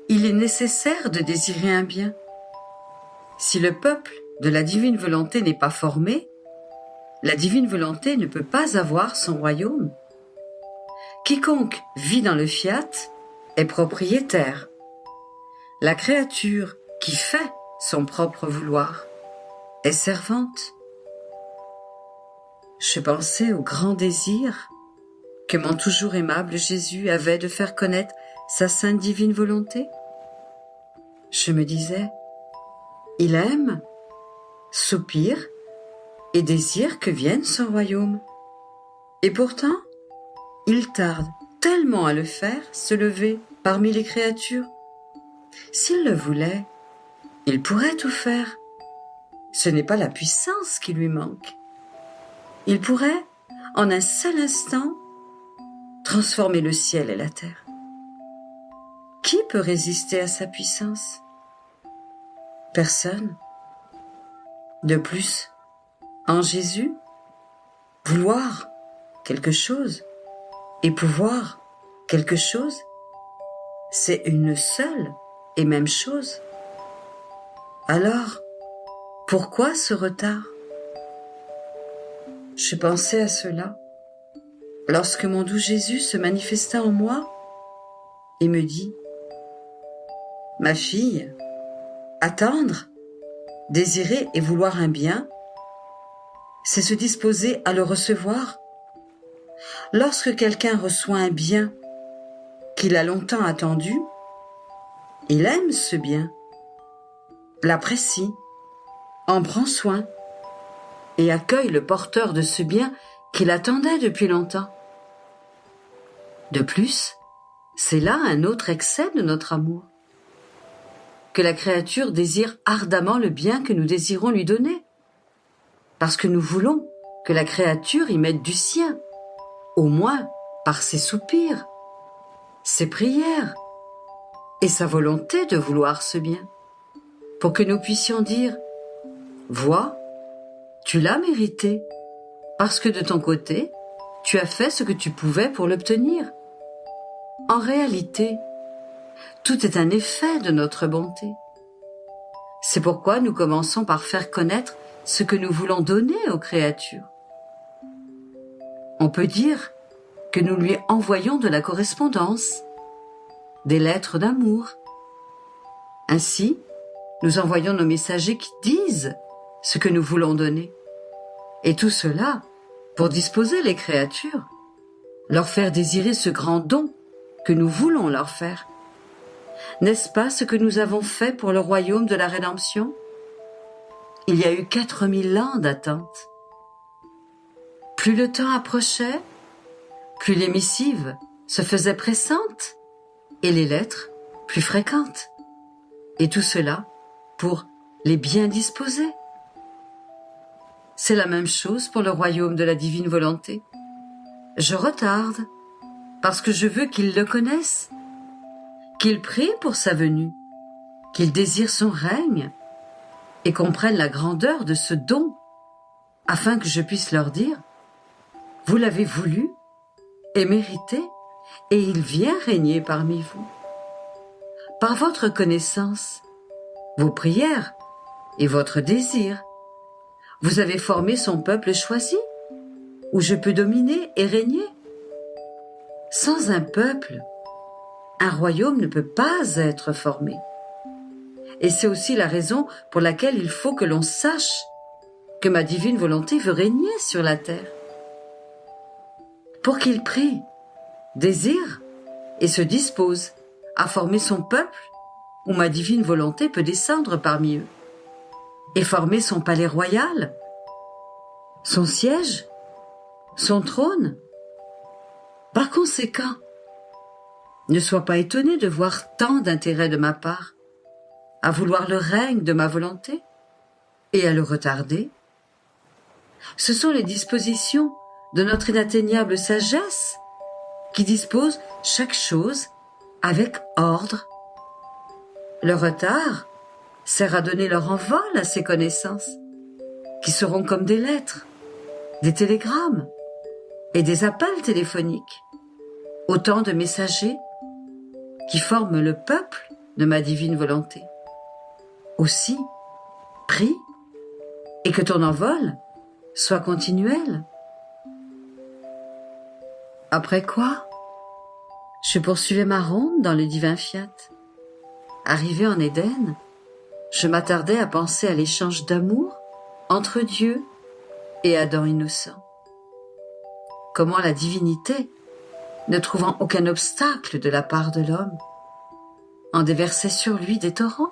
Il est nécessaire de désirer un bien. Si le peuple de la divine volonté n'est pas formé, la divine volonté ne peut pas avoir son royaume. Quiconque vit dans le fiat est propriétaire. La créature qui fait son propre vouloir est servante. Je pensais au grand désir que mon toujours aimable Jésus avait de faire connaître sa sainte divine volonté. Je me disais, il aime, soupire et désire que vienne son royaume. Et pourtant, il tarde tellement à le faire se lever parmi les créatures. S'il le voulait, il pourrait tout faire. Ce n'est pas la puissance qui lui manque. Il pourrait, en un seul instant, transformer le ciel et la terre. Qui peut résister à sa puissance? Personne. De plus, en Jésus, vouloir quelque chose et pouvoir quelque chose, c'est une seule et même chose. Alors, pourquoi ce retard? Je pensais à cela lorsque mon doux Jésus se manifesta en moi et me dit, « Ma fille, attendre, désirer et vouloir un bien, c'est se disposer à le recevoir. Lorsque quelqu'un reçoit un bien qu'il a longtemps attendu, il aime ce bien, l'apprécie, en prend soin et accueille le porteur de ce bien qu'il attendait depuis longtemps. De plus, c'est là un autre excès de notre amour, que la créature désire ardemment le bien que nous désirons lui donner, parce que nous voulons que la créature y mette du sien, au moins par ses soupirs, ses prières et sa volonté de vouloir ce bien, pour que nous puissions dire « Vois, tu l'as mérité, parce que de ton côté, tu as fait ce que tu pouvais pour l'obtenir. » En réalité, tout est un effet de notre bonté. C'est pourquoi nous commençons par faire connaître ce que nous voulons donner aux créatures. On peut dire que nous lui envoyons de la correspondance, des lettres d'amour. Ainsi, nous envoyons nos messagers qui disent ce que nous voulons donner. Et tout cela pour disposer les créatures, leur faire désirer ce grand don que nous voulons leur faire. N'est-ce pas ce que nous avons fait pour le royaume de la rédemption? Il y a eu 4000 ans d'attente. Plus le temps approchait, plus les missives se faisaient pressantes et les lettres plus fréquentes. Et tout cela pour les bien disposer. C'est la même chose pour le royaume de la divine volonté. Je retarde parce que je veux qu'ils le connaissent, qu'ils prient pour sa venue, qu'ils désirent son règne et comprennent la grandeur de ce don, afin que je puisse leur dire « Vous l'avez voulu et mérité, et il vient régner parmi vous. Par votre connaissance, vos prières et votre désir, vous avez formé son peuple choisi, où je peux dominer et régner. Sans un peuple, un royaume ne peut pas être formé. Et c'est aussi la raison pour laquelle il faut que l'on sache que ma divine volonté veut régner sur la terre. Pour qu'il prie, désire et se dispose à former son peuple où ma divine volonté peut descendre parmi eux et former son palais royal, son siège, son trône. Par conséquent, ne sois pas étonné de voir tant d'intérêt de ma part à vouloir le règne de ma volonté et à le retarder. Ce sont les dispositions de notre inatteignable sagesse qui dispose chaque chose avec ordre. Le retard sert à donner leur envol à ces connaissances, qui seront comme des lettres, des télégrammes et des appels téléphoniques, autant de messagers qui forment le peuple de ma divine volonté. Aussi, prie et que ton envol soit continuel. Après quoi, je poursuivais ma ronde dans le divin fiat. Arrivé en Éden, je m'attardais à penser à l'échange d'amour entre Dieu et Adam innocent. Comment la divinité, ne trouvant aucun obstacle de la part de l'homme, en déversait sur lui des torrents.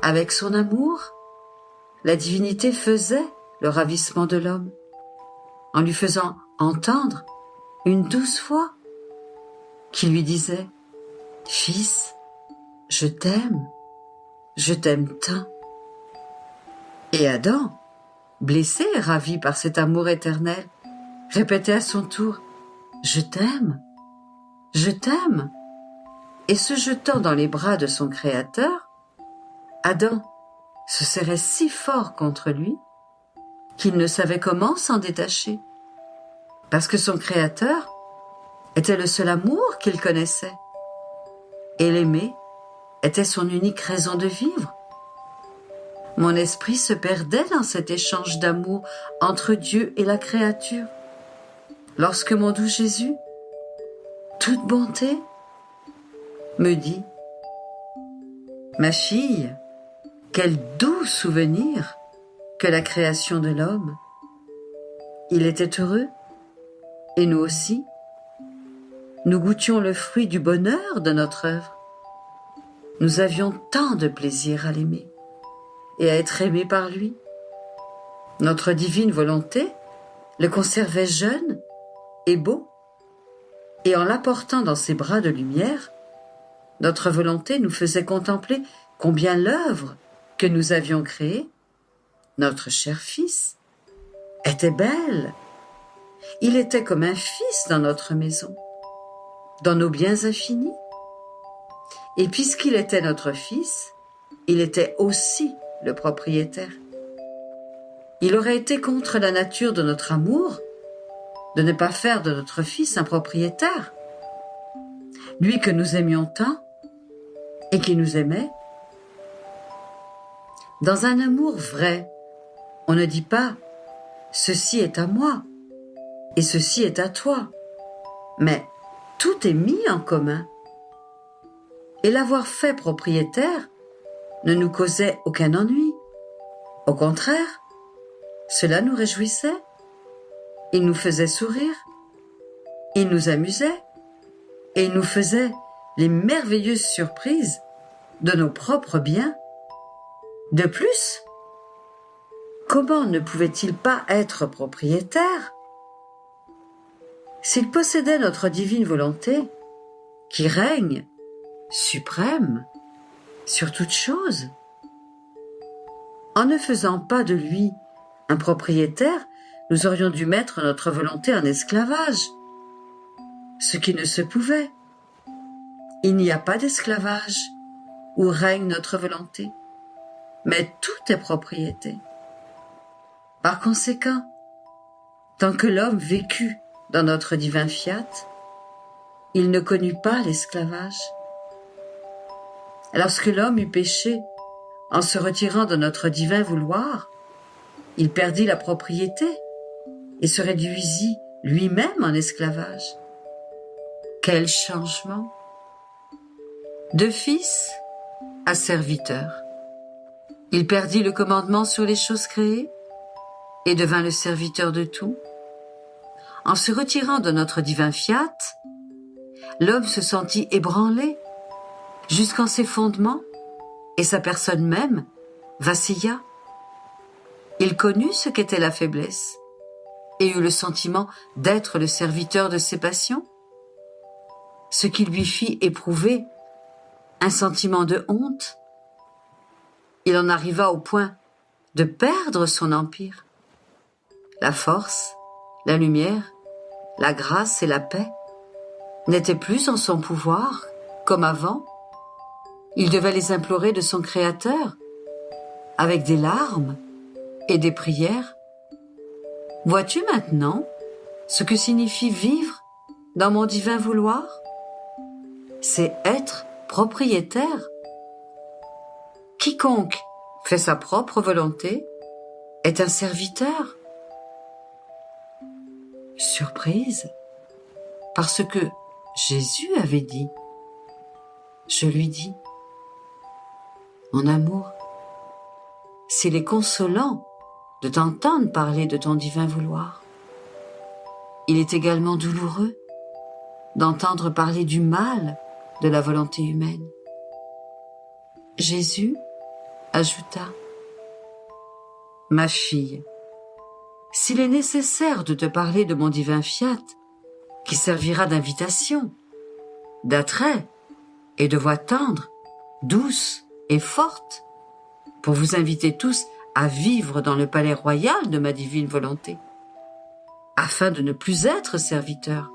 Avec son amour, la divinité faisait le ravissement de l'homme, en lui faisant entendre une douce voix qui lui disait « Fils, je t'aime tant ». Et Adam, blessé et ravi par cet amour éternel, répétait à son tour « Je t'aime ». Et se jetant dans les bras de son Créateur, Adam se serrait si fort contre lui qu'il ne savait comment s'en détacher, parce que son Créateur était le seul amour qu'il connaissait, et l'aimer était son unique raison de vivre. Mon esprit se perdait dans cet échange d'amour entre Dieu et la créature, lorsque mon doux Jésus, toute bonté, me dit « Ma fille, quel doux souvenir que la création de l'homme. Il était heureux, et nous aussi. Nous goûtions le fruit du bonheur de notre œuvre. Nous avions tant de plaisir à l'aimer et à être aimés par lui. Notre divine volonté le conservait jeune et beau, et en l'apportant dans ses bras de lumière, notre volonté nous faisait contempler combien l'œuvre que nous avions créée, notre cher Fils, était belle. Il était comme un fils dans notre maison, dans nos biens infinis. Et puisqu'il était notre Fils, il était aussi le propriétaire. Il aurait été contre la nature de notre amour de ne pas faire de notre Fils un propriétaire. Lui que nous aimions tant et qui nous aimait. Dans un amour vrai, on ne dit pas « ceci est à moi » et « ceci est à toi », mais tout est mis en commun. Et l'avoir fait propriétaire ne nous causait aucun ennui. Au contraire, cela nous réjouissait. Il nous faisait sourire, il nous amusait, et il nous faisait les merveilleuses surprises de nos propres biens. De plus, comment ne pouvait-il pas être propriétaire s'il possédait notre divine volonté qui règne suprême sur toute chose? En ne faisant pas de lui un propriétaire, nous aurions dû mettre notre volonté en esclavage, ce qui ne se pouvait. Il n'y a pas d'esclavage où règne notre volonté, mais tout est propriété. Par conséquent, tant que l'homme vécut dans notre divin fiat, il ne connut pas l'esclavage. Lorsque l'homme eut péché en se retirant de notre divin vouloir, il perdit la propriété et se réduisit lui-même en esclavage. Quel changement! De fils à serviteur. Il perdit le commandement sur les choses créées et devint le serviteur de tout. En se retirant de notre divin fiat, l'homme se sentit ébranlé jusqu'en ses fondements et sa personne même vacilla. Il connut ce qu'était la faiblesse et eut le sentiment d'être le serviteur de ses passions, ce qui lui fit éprouver un sentiment de honte. Il en arriva au point de perdre son empire. La force, la lumière, la grâce et la paix n'étaient plus en son pouvoir comme avant. Il devait les implorer de son Créateur avec des larmes et des prières. Vois-tu maintenant ce que signifie vivre dans mon divin vouloir? C'est être propriétaire. Quiconque fait sa propre volonté est un serviteur. Surprise, parce que Jésus avait dit, je lui dis, mon amour, s'il est consolant de t'entendre parler de ton divin vouloir, il est également douloureux d'entendre parler du mal de la volonté humaine. Jésus ajouta, ma fille, s'il est nécessaire de te parler de mon divin fiat, qui servira d'invitation, d'attrait et de voix tendre, douce et forte, pour vous inviter tous à vivre dans le palais royal de ma divine volonté, afin de ne plus être serviteurs,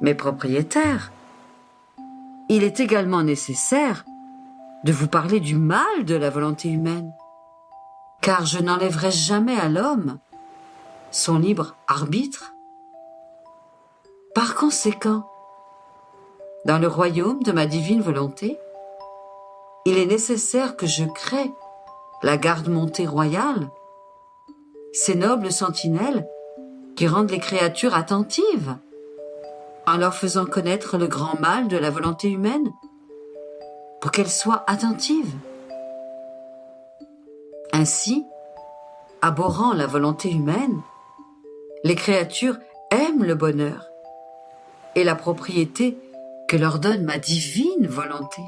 mais propriétaires, il est également nécessaire de vous parler du mal de la volonté humaine, car je n'enlèverai jamais à l'homme son libre arbitre. Par conséquent, dans le royaume de ma divine volonté, il est nécessaire que je crée la garde-montée royale, ces nobles sentinelles qui rendent les créatures attentives, en leur faisant connaître le grand mal de la volonté humaine, pour qu'elles soient attentives. Ainsi, abhorrant la volonté humaine, les créatures aiment le bonheur et la propriété que leur donne ma divine volonté.